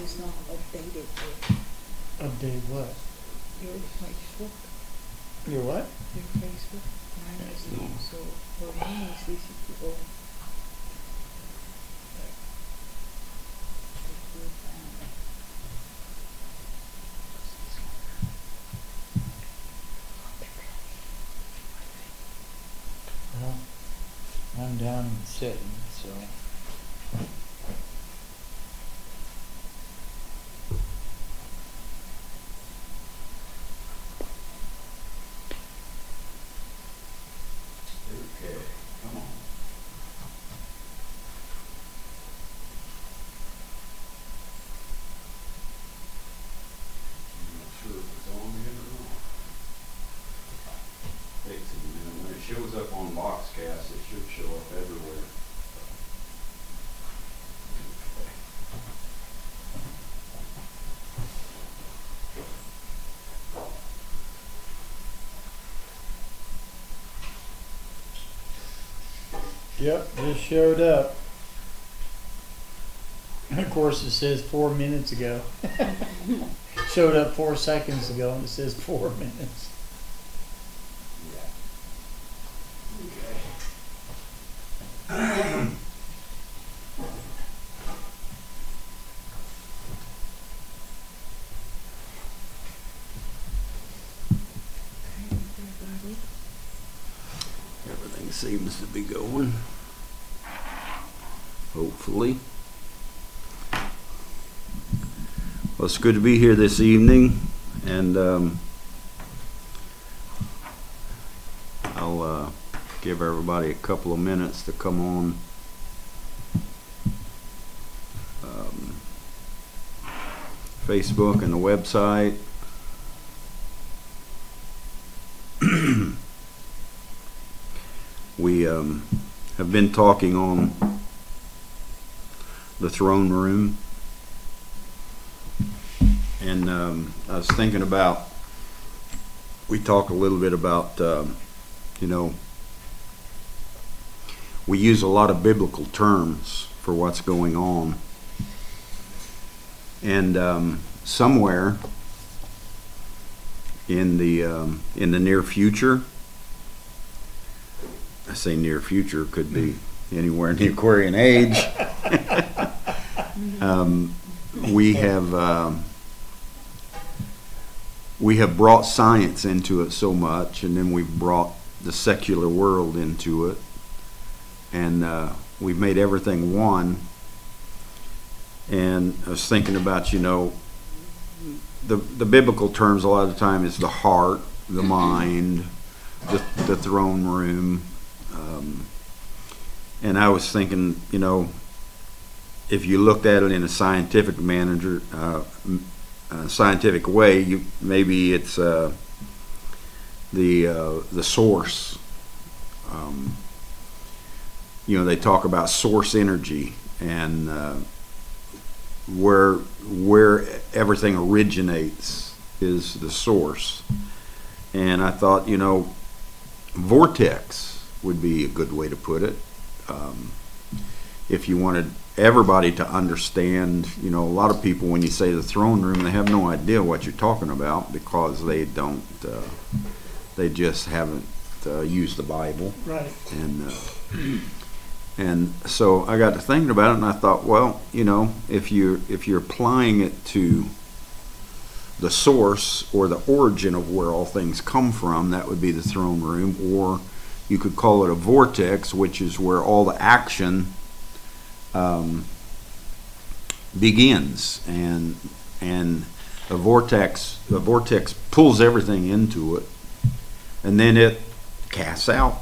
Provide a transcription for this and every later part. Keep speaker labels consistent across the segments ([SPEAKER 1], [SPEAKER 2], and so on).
[SPEAKER 1] It's not updated yet.
[SPEAKER 2] Update what?
[SPEAKER 1] Your Facebook.
[SPEAKER 2] Your what?
[SPEAKER 1] Your Facebook. Mine is not. So for me it's easy to go. Like,
[SPEAKER 2] Well, I'm down and sitting, so.
[SPEAKER 3] Okay, come on. I'm not sure if it's on yet or not. Takes a minute. When it shows up on Boxcast, it should show up everywhere.
[SPEAKER 2] Yep, just showed up. Of course, it says 4 minutes ago. Showed up 4 seconds ago, and it says 4 minutes.
[SPEAKER 1] everybody.
[SPEAKER 3] Everything seems to be going. Hopefully. Well, it's good to be here this evening, and I'll give everybody a couple of minutes to come on Facebook and the website. We have been talking on the throne room, and I was thinking about, we talked a little bit about, we use a lot of biblical terms for what's going on, and somewhere in the near future, I say near future, could be anywhere in the Aquarian age. We have brought science into it so much, and then we've brought the secular world into it, and we've made everything one. And I was thinking about, the biblical terms a lot of the time is the heart, the mind, the throne room. And I was thinking, if you looked at it in a scientific scientific way, maybe it's the source. They talk about source energy, and where everything originates is the source. And I thought, vortex would be a good way to put it. If you wanted everybody to understand, a lot of people, when you say the throne room, they have no idea what you're talking about, because they don't, they just haven't used the Bible.
[SPEAKER 2] Right.
[SPEAKER 3] And so I got to thinking about it, and I thought, well, if you're applying it to the source or the origin of where all things come from, that would be the throne room. Or you could call it a vortex, which is where all the action begins, and a vortex pulls everything into it, and then it casts out,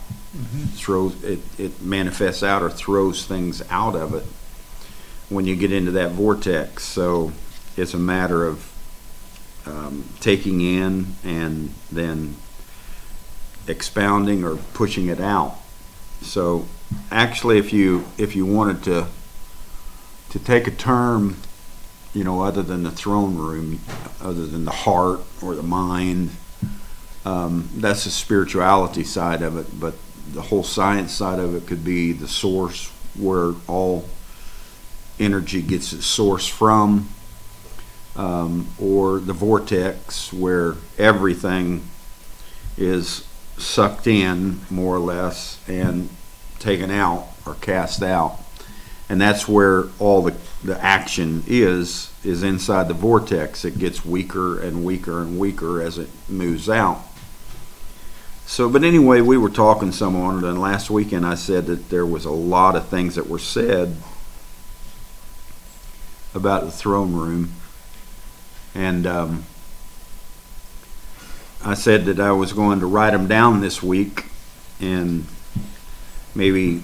[SPEAKER 3] throws it manifests out or throws things out of it when you get into that vortex. So it's a matter of taking in and then expounding or pushing it out. So actually, if you wanted to take a term, other than the throne room, other than the heart or the mind, that's the spirituality side of it. But the whole science side of it could be the source, where all energy gets its source from. or the vortex, where everything is sucked in, more or less, and taken out or cast out. And that's where all the action is inside the vortex. It gets weaker and weaker and weaker as it moves out. So, but anyway, we were talking some on it, and last weekend I said that there was a lot of things that were said about the throne room. And I said that I was going to write them down this week and maybe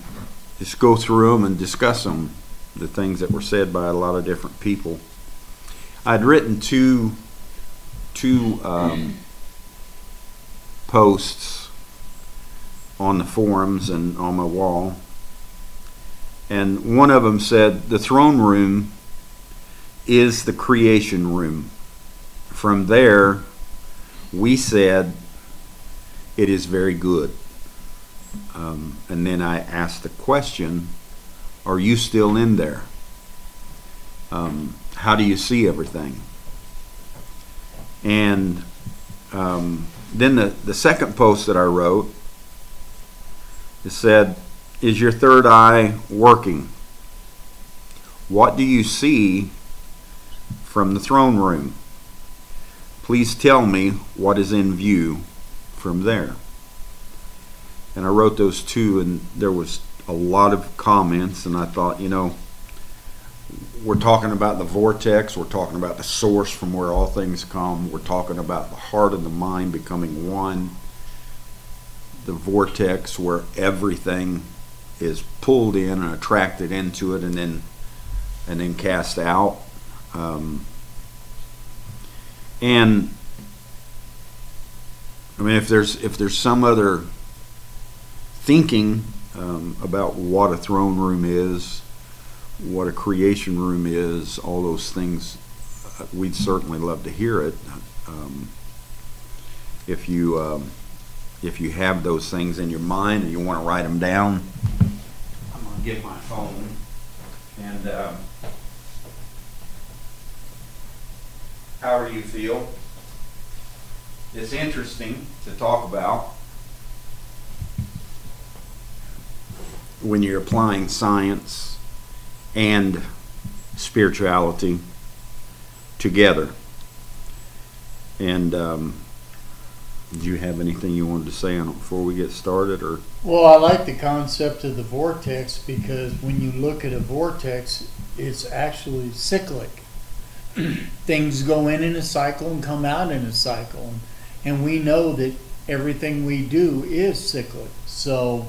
[SPEAKER 3] just go through them and discuss them, the things that were said by a lot of different people. I'd written two posts on the forums and on my wall. And one of them said, the throne room is the creation room. From there, we said, it is very good. And then I asked the question, are you still in there? How do you see everything? And then the second post that I wrote, it said, is your third eye working? What do you see from the throne room? Please tell me what is in view from there. And I wrote those two, and there was a lot of comments, and I thought, we're talking about the vortex, we're talking about the source from where all things come, we're talking about the heart and the mind becoming one, the vortex where everything is pulled in and attracted into it and then cast out. And I mean, if there's some other thinking about what a throne room is, what a creation room is, all those things, we'd certainly love to hear it. If you have those things in your mind and you want to write them down, I'm going to get my phone and however you feel. It's interesting to talk about when you're applying science and spirituality together. And do you have anything you wanted to say on it before we get started? Or
[SPEAKER 2] Well, I like the concept of the vortex because when you look at a vortex, it's actually cyclic. Things go in a cycle and come out in a cycle. And we know that everything we do is cyclic. So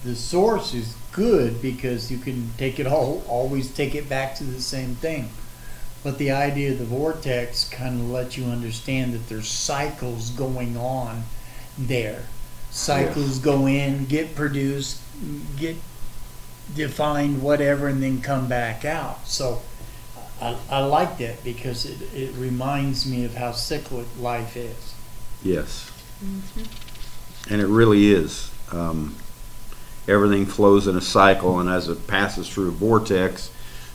[SPEAKER 2] the source is good because you can take it always take it back to the same thing. But the idea of the vortex kind of lets you understand that there's cycles going on there. Cycles go in, get produced, get defined, whatever, and then come back out. So I like that because it reminds me of how cyclic life is.
[SPEAKER 3] yes, and it really is. Everything flows in a cycle, and as it passes through a vortex,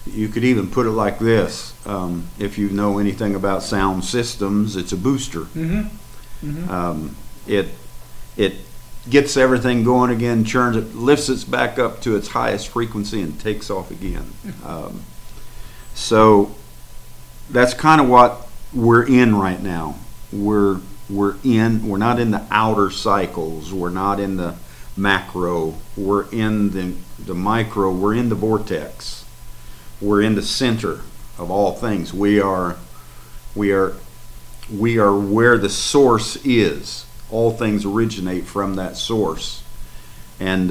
[SPEAKER 3] you could even put it like this. If you know anything about sound systems, it's a booster. It gets everything going again, churns it, lifts it back up to its highest frequency, and takes off again. So that's kind of what we're in right now. We're not in the outer cycles. We're not in the macro. We're in the micro. We're in the vortex. We're in the center of all things. We are where the source is. All things originate from that source, and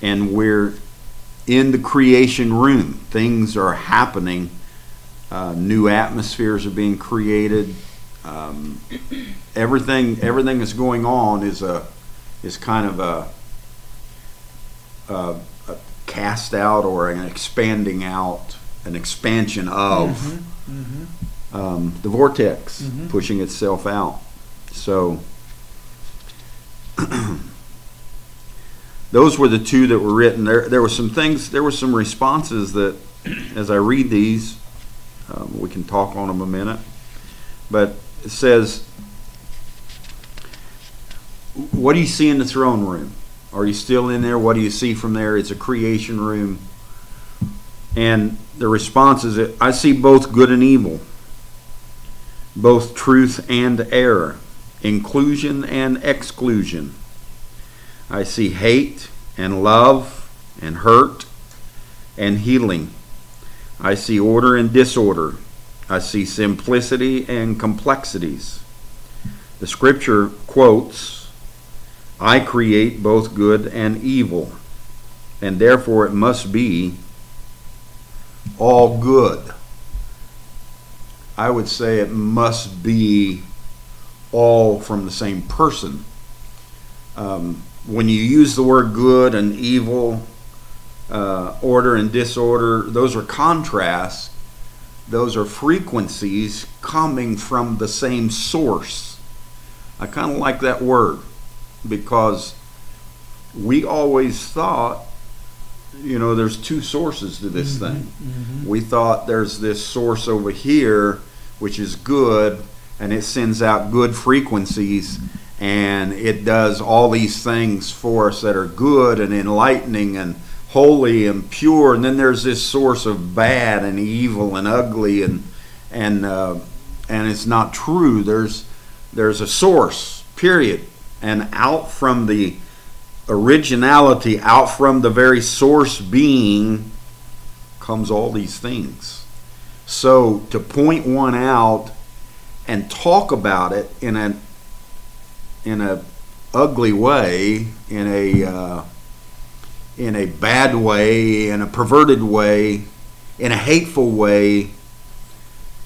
[SPEAKER 3] we're in the creation room. Things are happening. New atmospheres are being created. Everything that's going on is kind of a cast out or an expanding out, an expansion of the vortex pushing itself out. So those were the two that were written. There were some things, there were some responses that, as I read these, We can talk on them a minute. But it says, what do you see in the throne room? Are you still in there? What do you see from there? It's a creation room. And the response is, I see both good and evil, both truth and error, inclusion and exclusion. I see hate and love and hurt and healing. I see order and disorder. I see simplicity and complexities. The scripture quotes, I create both good and evil, and therefore it must be all good. I would say it must be all from the same person. When you use the word good and evil, order and disorder, those are contrasts. Those are frequencies coming from the same source. I kind of like that word because we always thought, there's two sources to this thing. Mm-hmm. We thought there's this source over here, which is good, and it sends out good frequencies, and it does all these things for us that are good and enlightening and holy and pure. And then there's this source of bad and evil and ugly, and it's not true. There's a source, period, and out from the originality, out from the very source being, comes all these things. So to point one out and talk about it in a ugly way, in a bad way, in a perverted way, in a hateful way,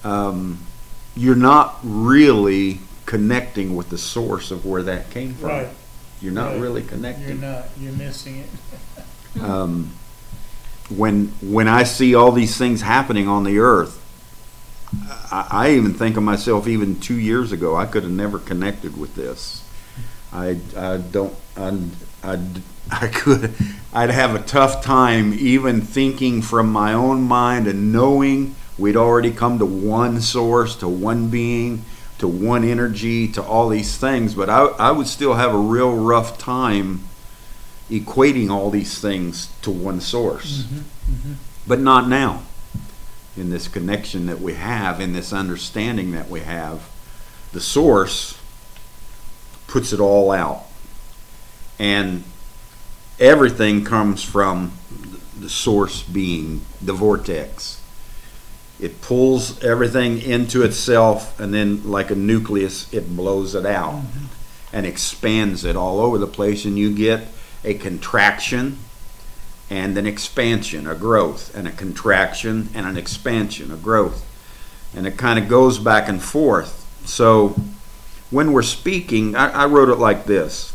[SPEAKER 3] you're not really connecting with the source of where that came from.
[SPEAKER 2] Right.
[SPEAKER 3] You're not really connecting.
[SPEAKER 2] You're not. You're missing it.
[SPEAKER 3] When I see all these things happening on the earth, I even think of myself, even 2 years ago, I could have never connected with this. I'd have a tough time even thinking from my own mind and knowing we'd already come to one source, to one being, to one energy, to all these things. But I would still have a real rough time equating all these things to one source. Mm-hmm, mm-hmm. But not now. In this connection that we have, in this understanding that we have, the source puts it all out. And everything comes from the source being the vortex. It pulls everything into itself, and then like a nucleus, it blows it out. Mm-hmm. And expands it all over the place, and you get a contraction and an expansion, a growth, and a contraction and an expansion, a growth. And it kind of goes back and forth. So when we're speaking, I wrote it like this.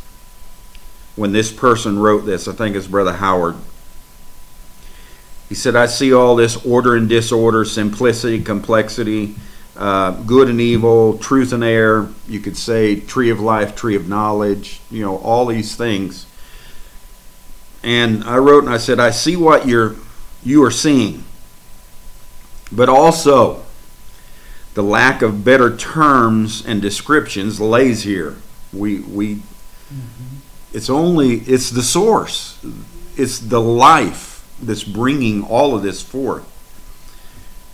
[SPEAKER 3] When this person wrote this, I think it's Brother Howard. He said, I see all this order and disorder, simplicity, complexity, good and evil, truth and error. You could say tree of life, tree of knowledge, all these things. And I wrote and I said, I see what you are seeing, but also the lack of better terms and descriptions lays here. Mm-hmm. It's the source. It's the life that's bringing all of this forth.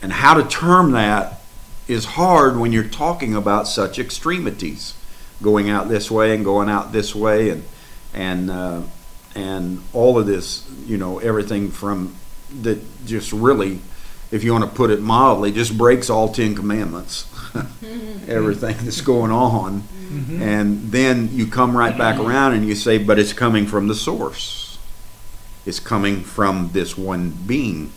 [SPEAKER 3] And how to term that is hard when you're talking about such extremities, going out this way and going out this way, and all of this, everything from that just really, if you want to put it mildly, just breaks all 10 commandments. Everything that's going on. Mm-hmm. And then you come right back around and you say, but it's coming from the source. It's coming from this one being.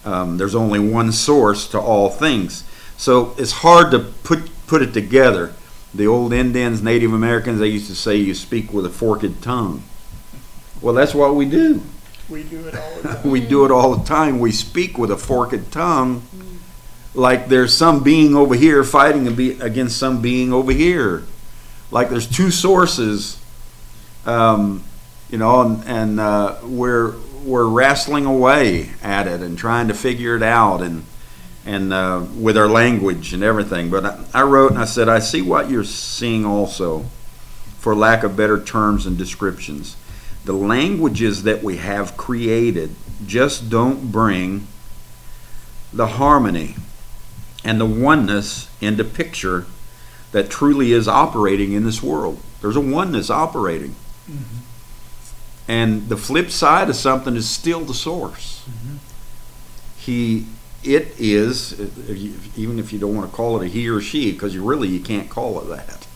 [SPEAKER 3] There's only one source to all things. So it's hard to put it together. The old Indians, Native Americans, they used to say you speak with a forked tongue. Well, that's what we do.
[SPEAKER 2] We do it all the time.
[SPEAKER 3] We do it all the time. We speak with a forked tongue, like there's some being over here fighting against some being over here. Like there's two sources, and we're wrestling away at it and trying to figure it out, with our language and everything. But I wrote and I said, I see what you're seeing also, for lack of better terms and descriptions. The languages that we have created just don't bring the harmony and the oneness into picture that truly is operating in this world. There's a oneness operating.
[SPEAKER 2] Mm-hmm.
[SPEAKER 3] And the flip side of something is still the source.
[SPEAKER 2] Mm-hmm.
[SPEAKER 3] It is, even if you don't want to call it a he or she, because you can't call it that.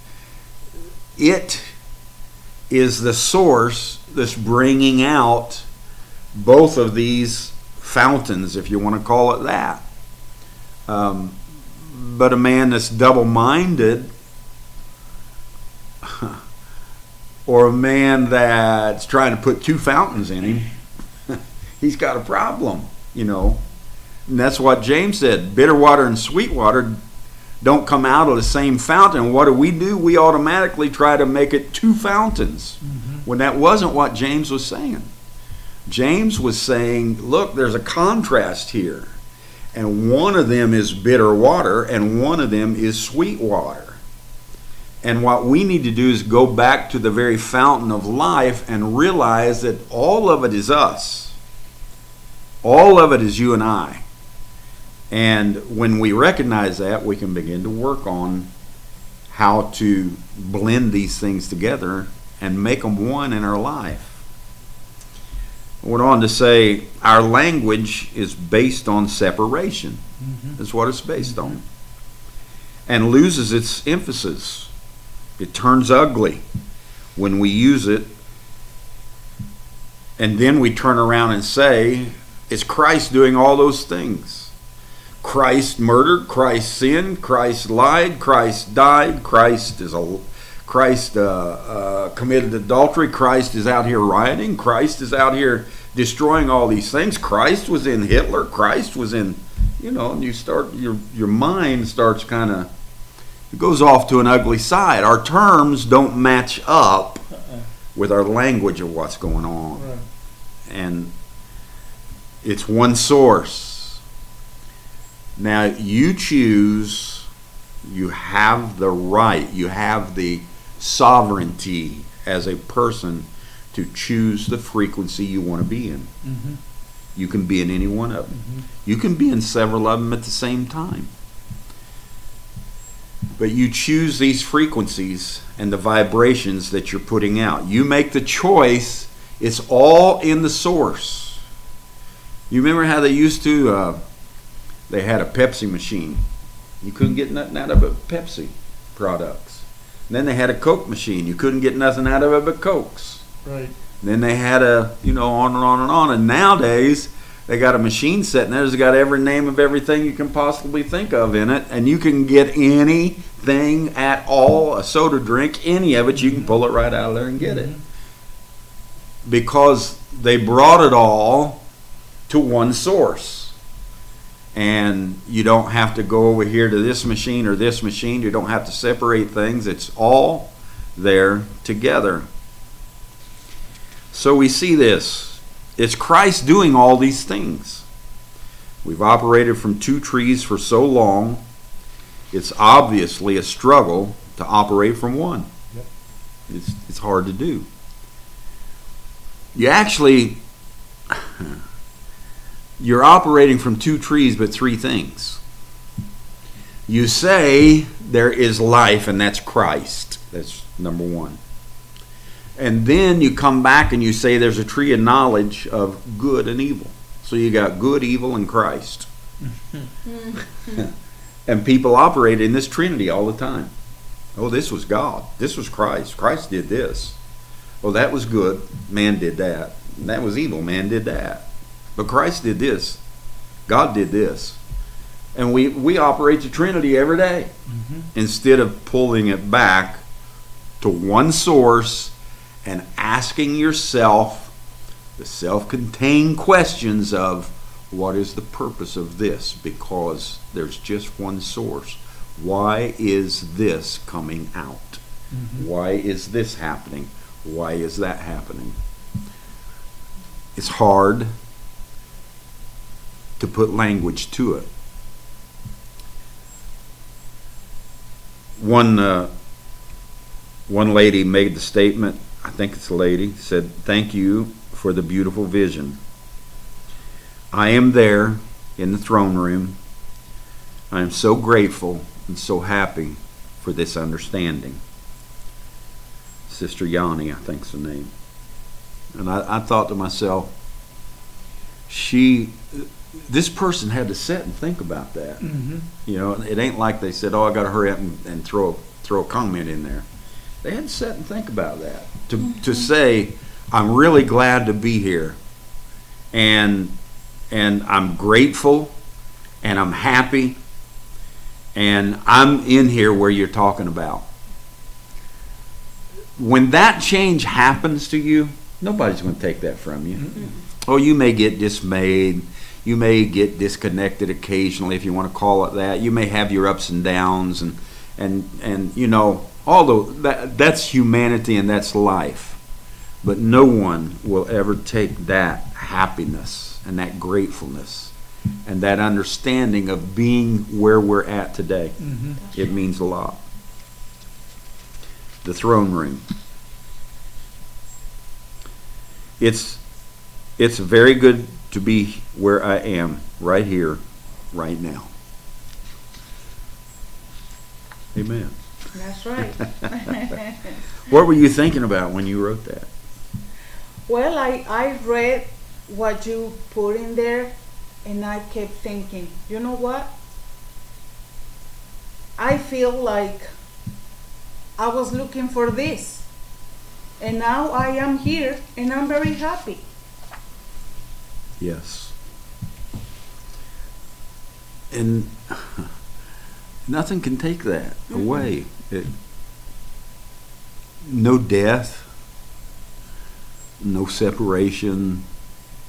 [SPEAKER 3] It is the source that's bringing out both of these fountains, if you want to call it that. But a man that's double-minded, or a man that's trying to put two fountains in him, he's got a problem, And that's what James said. Bitter water and sweet water don't come out of the same fountain. What do? We automatically try to make it two fountains, when that wasn't what James was saying. James was saying, look, there's a contrast here. And one of them is bitter water, and one of them is sweet water. And what we need to do is go back to the very fountain of life and realize that all of it is us. All of it is you and I. And when we recognize that, we can begin to work on how to blend these things together and make them one in our life. I went on to say our language is based on separation. That's what it's based on. And loses its emphasis. It turns ugly when we use it. And then we turn around and say, it's Christ doing all those things. Christ murdered, Christ sinned, Christ lied, Christ died, Christ committed adultery, Christ is out here rioting, Christ is out here destroying all these things. Christ was in Hitler, Christ was in, and you start, your mind starts kind of, it goes off to an ugly side. Our terms don't match up with our language of what's going on.
[SPEAKER 2] Right.
[SPEAKER 3] And it's one source. Now you choose, you have the right, you have the sovereignty as a person to choose the frequency you want to be in.
[SPEAKER 2] Mm-hmm.
[SPEAKER 3] You can be in any one of them.
[SPEAKER 2] Mm-hmm.
[SPEAKER 3] You can be in several of them at the same time. But you choose these frequencies and the vibrations that you're putting out. You make the choice. It's all in the source. You remember how they used to, they had a Pepsi machine. You couldn't get nothing out of it but Pepsi products. And then they had a Coke machine. You couldn't get nothing out of it but Cokes.
[SPEAKER 2] Right.
[SPEAKER 3] And then they had on and on and on. And nowadays, they got a machine sitting there that's got every name of everything you can possibly think of in it. And you can get anything at all, a soda drink, any of it, you can pull it right out of there and get it. Because they brought it all to one source. And you don't have to go over here to this machine or this machine. You don't have to separate things. It's all there together. So we see this. It's Christ doing all these things. We've operated from two trees for so long. It's obviously a struggle to operate from one.
[SPEAKER 2] Yep.
[SPEAKER 3] It's hard to do. You're operating from two trees, but three things. You say there is life, and that's Christ. That's number one. And then you come back and you say there's a tree of knowledge of good and evil. So you got good, evil, and Christ. And people operate in this Trinity all the time. Oh, this was God. This was Christ. Christ did this. Oh, that was good. Man did that. That was evil. Man did that. But Christ did this. God did this. And we operate the Trinity every day. Instead of pulling it back to one source and asking yourself the self-contained questions of, what is the purpose of this? Because there's just one source. Why is this coming out? Why is this happening? Why is that happening? It's hard to put language to it. One lady made the statement, I think it's a lady, said, "Thank you for the beautiful vision. I am there in the throne room. I am so grateful and so happy for this understanding." Sister Yanni, I think's the name. And I thought to myself, this person had to sit and think about that.
[SPEAKER 2] Mm-hmm.
[SPEAKER 3] You know, it ain't like they said, "Oh, I got to hurry up and throw a comment in there." They had to sit and think about that. To say, "I'm really glad to be here, and I'm grateful, and I'm happy, and I'm in here where you're talking about." When that change happens to you, nobody's going to take that from you.
[SPEAKER 2] Mm-hmm.
[SPEAKER 3] Oh, you may get dismayed. You may get disconnected occasionally, if you want to call it that. You may have your ups and downs, and you know, although that's humanity and that's life. But no one will ever take that happiness and that gratefulness and that understanding of being where we're at today.
[SPEAKER 2] Mm-hmm.
[SPEAKER 3] It means a lot. The throne room. It's very good to be where I am, right here, right now. Amen.
[SPEAKER 1] That's right.
[SPEAKER 3] What were you thinking about when you wrote that?
[SPEAKER 1] Well, I read what you put in there, and I kept thinking, you know what? I feel like I was looking for this, and now I am here, and I'm very happy.
[SPEAKER 3] Yes. And nothing can take that away. No death, no separation,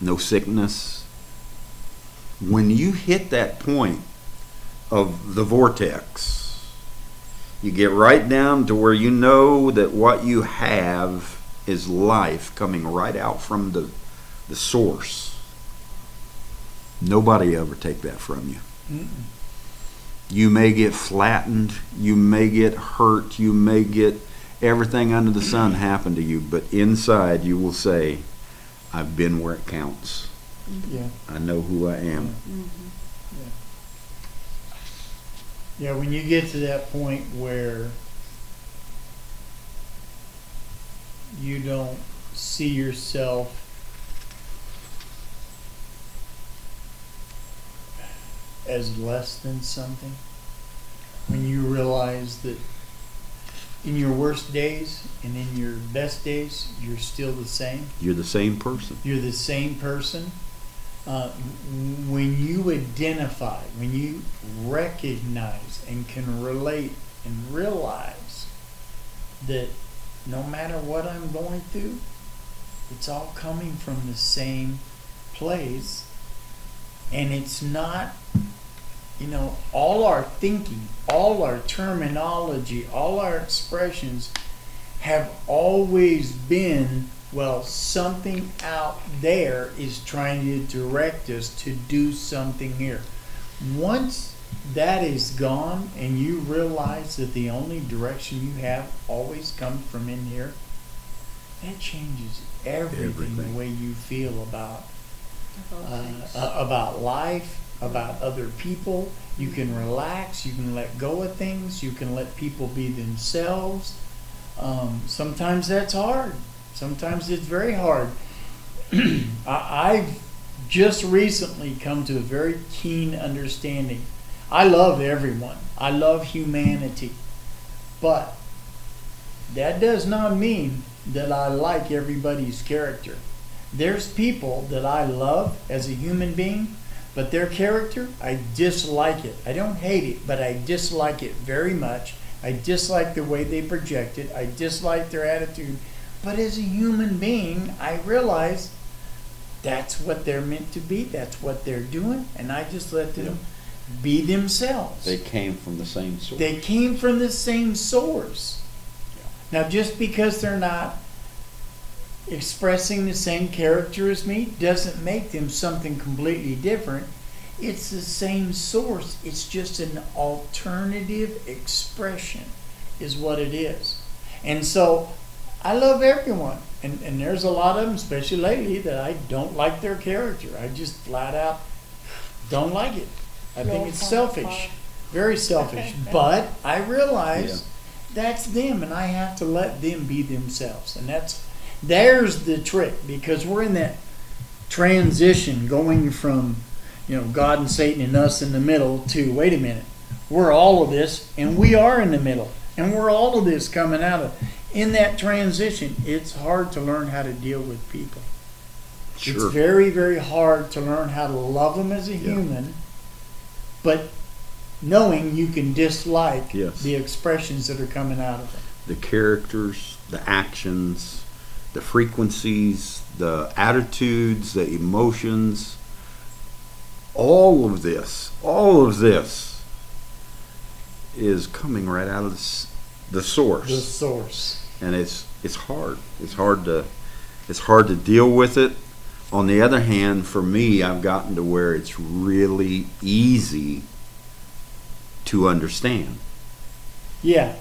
[SPEAKER 3] no sickness. When you hit that point of the vortex, you get right down to where you know that what you have is life coming right out from the source. Nobody ever take that from you.
[SPEAKER 2] Mm-mm.
[SPEAKER 3] You may get flattened, you may get hurt, you may get everything under the sun happen to you, but inside you will say, "I've been where it counts.
[SPEAKER 2] Yeah.
[SPEAKER 3] I know who I am."
[SPEAKER 2] Yeah, when you get to that point where you don't see yourself as less than something, when you realize that in your worst days and in your best days, you're still the same.
[SPEAKER 3] You're the same person.
[SPEAKER 2] You're the same person. When you identify, when you recognize and can relate and realize that no matter what I'm going through, it's all coming from the same place. And it's not, all our thinking, all our terminology, all our expressions have always been, well, something out there is trying to direct us to do something here. Once that is gone and you realize that the only direction you have always comes from in here, that changes everything. The way you feel about life, about other people. You can relax, you can let go of things, you can let people be themselves. Sometimes that's hard. Sometimes it's very hard. I've just recently come to a very keen understanding. I love everyone. I love humanity. But that does not mean that I like everybody's character. There's people that I love as a human being, but their character, I dislike it. I don't hate it, but I dislike it very much. I dislike the way they project it. I dislike their attitude. But as a human being, I realize that's what they're meant to be. That's what they're doing. And I just let them be themselves.
[SPEAKER 3] They came from the same source.
[SPEAKER 2] They came from the same source. Now, just because they're not expressing the same character as me doesn't make them something completely different. It's the same source. It's just an alternative expression. is what it is. And so I love everyone. And there's a lot of them, especially lately, that I don't like their character. I just flat out don't like it. I think it's selfish. Very selfish. But I realize that's them, and I have to let them be themselves. And there's the trick, because we're in that transition going from, God and Satan and us in the middle to, wait a minute, we're all of this, and we are in the middle, and we're all of this coming out of. In that transition, it's hard to learn how to deal with people.
[SPEAKER 3] Sure.
[SPEAKER 2] It's very, very hard to learn how to love them as a human, but knowing you can dislike the expressions that are coming out of them.
[SPEAKER 3] The characters, the actions, the frequencies, the attitudes, the emotions, all of this is coming right out of the source.
[SPEAKER 2] The source.
[SPEAKER 3] And it's hard. It's hard to deal with it. On the other hand, for me, I've gotten to where it's really easy to understand.
[SPEAKER 2] Yeah.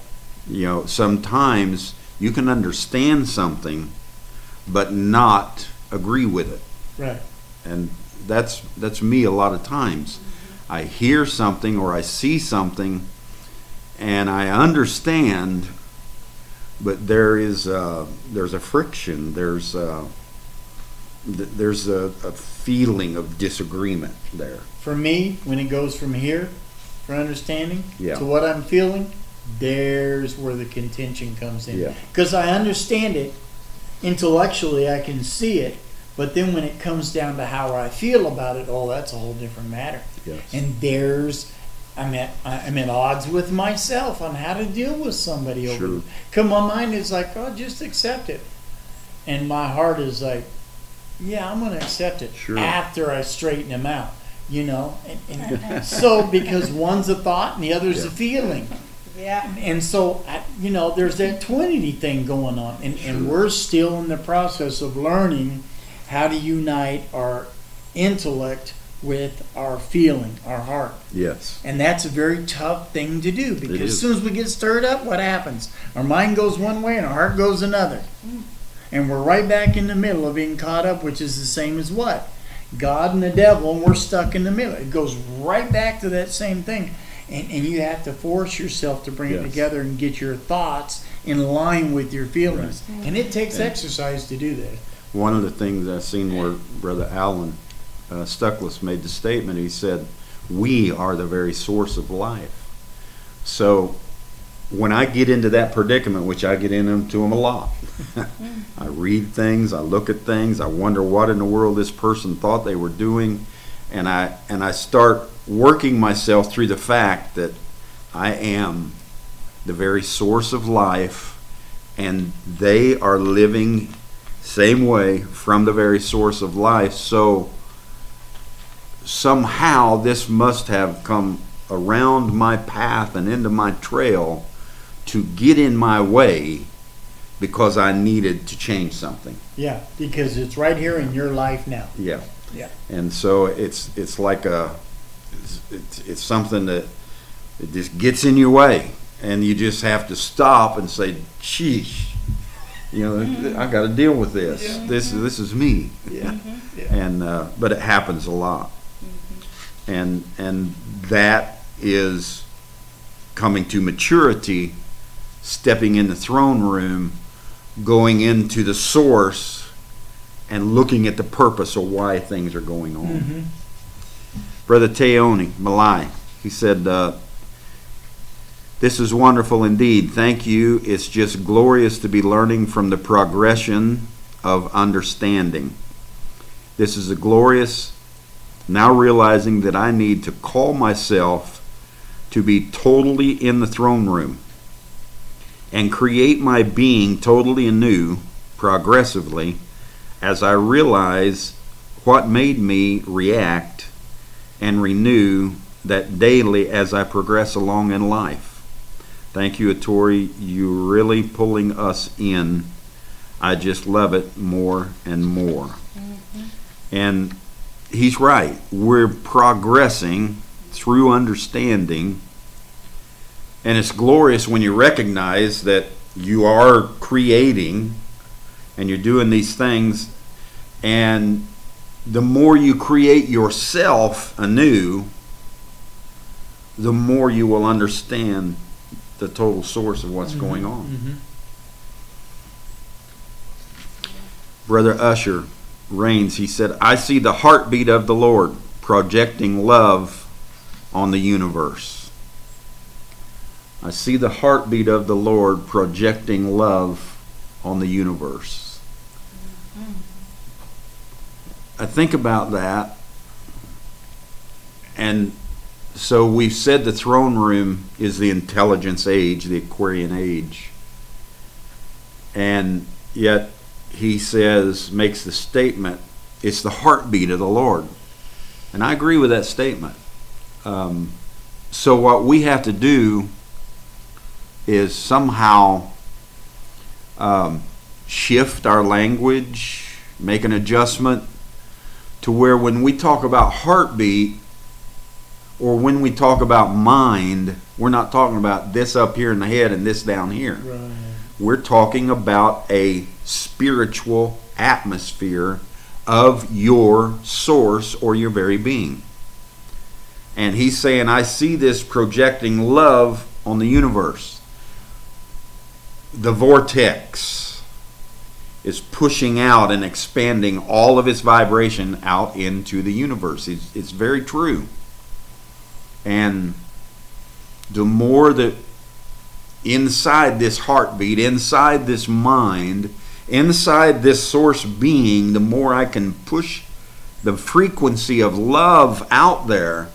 [SPEAKER 3] Sometimes you can understand something but not agree with it.
[SPEAKER 2] Right.
[SPEAKER 3] And that's me a lot of times. I hear something or I see something and I understand, but there's a friction. There's a feeling of disagreement there.
[SPEAKER 2] For me, when it goes from here, for understanding,
[SPEAKER 3] Yeah.
[SPEAKER 2] to what I'm feeling, there's where the contention comes in.
[SPEAKER 3] Yeah.
[SPEAKER 2] Because I understand it intellectually, I can see it, but then when it comes down to how I feel about it, that's a whole different matter.
[SPEAKER 3] Yes.
[SPEAKER 2] And I'm at odds with myself on how to deal with somebody over
[SPEAKER 3] Sure.
[SPEAKER 2] it. Cause my mind is like, just accept it. And my heart is like, yeah, I'm going to accept it
[SPEAKER 3] Sure.
[SPEAKER 2] after I straighten them out, And so, because one's a thought and the other's a feeling.
[SPEAKER 1] Yeah.
[SPEAKER 2] And so, there's that twinity thing going on. And we're still in the process of learning how to unite our intellect with our feeling, our heart.
[SPEAKER 3] Yes.
[SPEAKER 2] And that's a very tough thing to do, because
[SPEAKER 3] is.
[SPEAKER 2] as soon as we get stirred up, what happens? Our mind goes one way and our heart goes another. And we're right back in the middle of being caught up, which is the same as what? God and the devil, and we're stuck in the middle. It goes right back to that same thing. And you have to force yourself to bring it together and get your thoughts in line with your feelings. Right. And it takes exercise to do that.
[SPEAKER 3] One of the things I've seen where Brother Alan Stuckless made the statement, he said, we are the very source of life. So when I get into that predicament, which I get into them a lot, I read things, I look at things, I wonder what in the world this person thought they were doing, and I start working myself through the fact that I am the very source of life, and they are living same way from the very source of life. So somehow this must have come around my path and into my trail to get in my way, because I needed to change something.
[SPEAKER 2] Yeah, because it's right here in your life now.
[SPEAKER 3] Yeah.
[SPEAKER 2] Yeah.
[SPEAKER 3] And so it's like it's something that it just gets in your way, and you just have to stop and say, "Sheesh, I got to deal with this. Yeah. This is me."
[SPEAKER 2] Yeah.
[SPEAKER 3] And but it happens a lot, and that is coming to maturity, stepping in the throne room, going into the source, and looking at the purpose of why things are going on. Mm-hmm. Brother Teoni Malai, he said, this is wonderful indeed. Thank you. It's just glorious to be learning from the progression of understanding. This is a glorious, now realizing that I need to call myself to be totally in the throne room and create my being totally anew, progressively, as I realize what made me react and renew that daily as I progress along in life. Thank you, Atori. You're really pulling us in. I just love it more and more. Mm-hmm. And he's right. We're progressing through understanding, And it's glorious when you recognize that you are creating and you're doing these things. And the more you create yourself anew, the more you will understand the total source of what's going on.
[SPEAKER 2] Mm-hmm.
[SPEAKER 3] Brother Usher Rains, he said, I see the heartbeat of the Lord projecting love on the universe. I see the heartbeat of the Lord projecting love on the universe. I think about that, and so we've said the throne room is the intelligence age, the Aquarian age. And yet he says, makes the statement, it's the heartbeat of the Lord. And I agree with that statement. So what we have to do is somehow shift our language, make an adjustment to where when we talk about heartbeat, or when we talk about mind, we're not talking about this up here in the head and this down here.
[SPEAKER 2] Right.
[SPEAKER 3] We're talking about a spiritual atmosphere of your source or your very being. And he's saying, I see this projecting love on the universe. The vortex is pushing out and expanding all of its vibration out into the universe. It's very true. And the more that inside this heartbeat, inside this mind, inside this source being, the more I can push the frequency of love out there,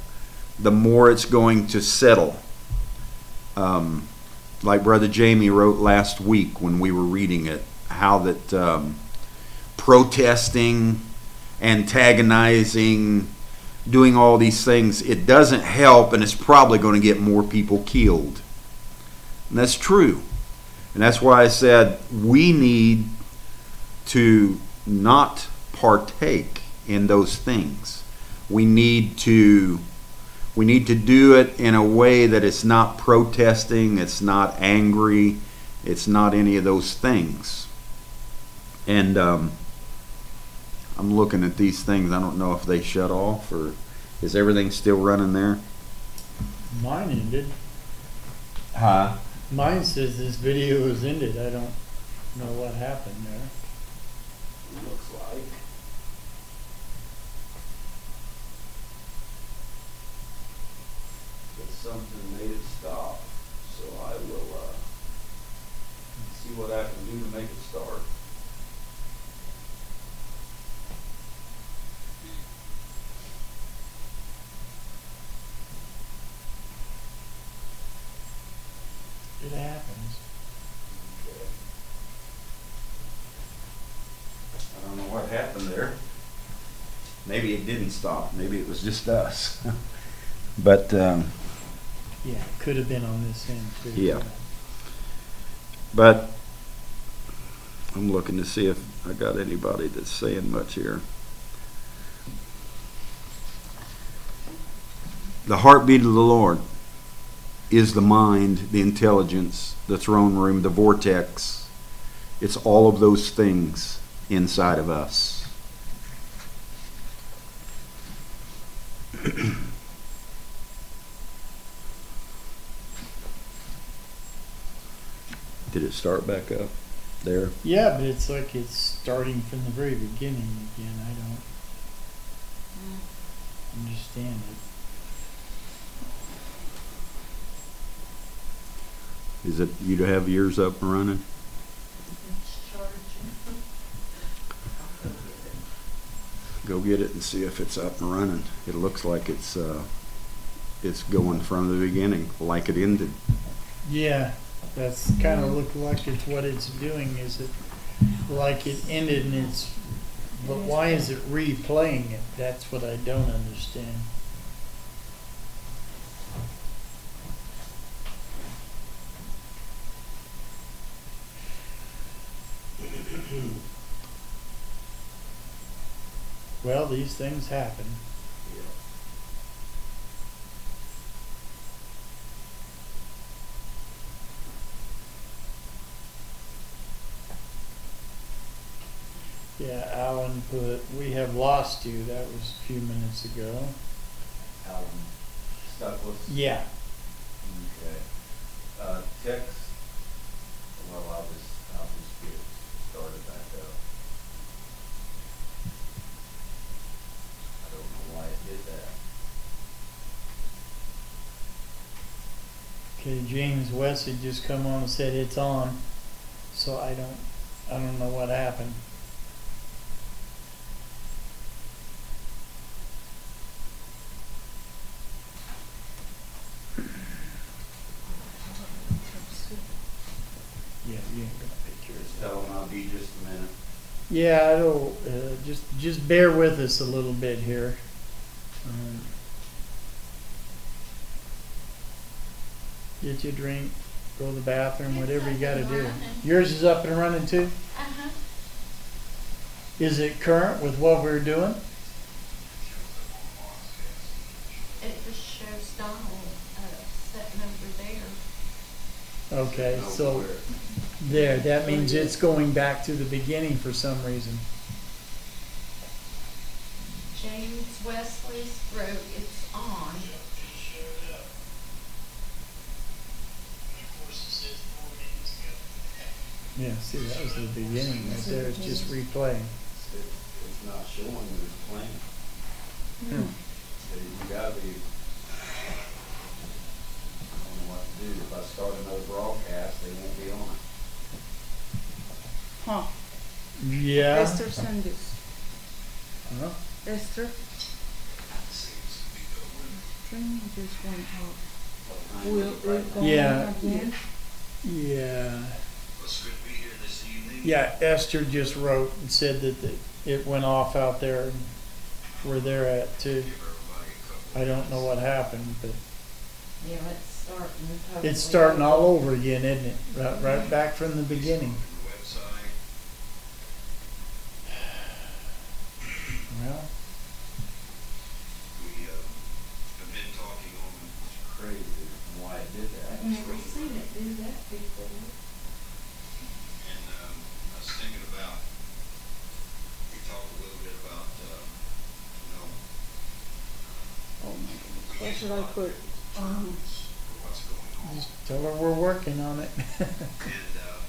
[SPEAKER 3] the more it's going to settle. Like Brother Jamie wrote last week when we were reading it, how that protesting, antagonizing, doing all these things, it doesn't help, and it's probably going to get more people killed. And that's true. And that's why I said we need to not partake in those things. We need to do it in a way that it's not protesting, it's not angry, it's not any of those things. And I'm looking at these things. I don't know if they shut off, or is everything still running there?
[SPEAKER 2] Mine ended.
[SPEAKER 3] Huh?
[SPEAKER 2] Mine says this video is ended. I don't know what happened there.
[SPEAKER 3] Looks like. But something made it stop. So I will see what I can do to make it start.
[SPEAKER 2] It happens.
[SPEAKER 3] Okay. I don't know what happened there. Maybe it didn't stop. Maybe it was just us. But
[SPEAKER 2] Yeah, it could have been on this end too.
[SPEAKER 3] Yeah. But I'm looking to see if I got anybody that's saying much here. The heartbeat of the Lord is the mind, the intelligence, the throne room, the vortex. It's all of those things inside of us. Did it start back up there?
[SPEAKER 2] Yeah, but it's like it's starting from the very beginning again. I don't understand it.
[SPEAKER 3] Is it you to have yours up and running?
[SPEAKER 1] It's charging.
[SPEAKER 3] Go get it and see if it's up and running. It looks like it's going from the beginning, like it ended.
[SPEAKER 2] Yeah, that's kind of look like it's what it's doing. Is it like it ended and it's? But why is it replaying it? That's what I don't understand. Well, these things happen. Yeah, Alan put, we have lost you. That was a few minutes ago.
[SPEAKER 3] Alan Stuckless?
[SPEAKER 2] Yeah.
[SPEAKER 3] Okay. Text, well, I'll just get started back up. I don't know why it did that.
[SPEAKER 2] Okay, James West had just come on and said it's on. So I don't know what happened. Yeah, you ain't gonna pick yours.
[SPEAKER 3] Just tell them I'll be just a minute.
[SPEAKER 2] Yeah, it'll, just bear with us a little bit here. Get you a drink, go to the bathroom, whatever you gotta do. Yours is up and running too?
[SPEAKER 4] Uh-huh.
[SPEAKER 2] Is it current with what we're doing?
[SPEAKER 4] It just shows Donald, sitting over there.
[SPEAKER 2] Okay,
[SPEAKER 3] No,
[SPEAKER 2] so
[SPEAKER 3] where?
[SPEAKER 2] there, that means it's going back to the beginning for some reason.
[SPEAKER 4] James Wesley's wrote it's on.
[SPEAKER 2] Yeah, see, that was the beginning right there. It's just replaying.
[SPEAKER 3] It's not showing that it's playing.
[SPEAKER 2] Hmm.
[SPEAKER 3] So you gotta be, I don't know what to do. If I start another broadcast, they won't be on.
[SPEAKER 1] Huh.
[SPEAKER 2] Yeah.
[SPEAKER 1] Esther sent this.
[SPEAKER 2] Huh?
[SPEAKER 1] Esther. Training just went out. Will it go
[SPEAKER 2] Yeah.
[SPEAKER 1] on again?
[SPEAKER 2] Yeah.
[SPEAKER 5] It's good to be here this evening.
[SPEAKER 2] Yeah, Esther just wrote and said that it went off out there where they're at too.
[SPEAKER 5] Give everybody a couple.
[SPEAKER 2] I don't know what happened, but
[SPEAKER 4] Yeah, it's starting. totally
[SPEAKER 2] it's starting all
[SPEAKER 4] over.
[SPEAKER 2] over again, isn't it? Right back from the beginning.
[SPEAKER 5] The website.
[SPEAKER 2] Well,
[SPEAKER 5] We have been talking on,
[SPEAKER 3] It's crazy why it did that.
[SPEAKER 4] I've never seen it do that before.
[SPEAKER 5] and I was thinking about, we talked a little bit about,
[SPEAKER 1] Oh my goodness. What should I put?
[SPEAKER 5] for what's going on.
[SPEAKER 2] just tell her we're working on it.
[SPEAKER 5] And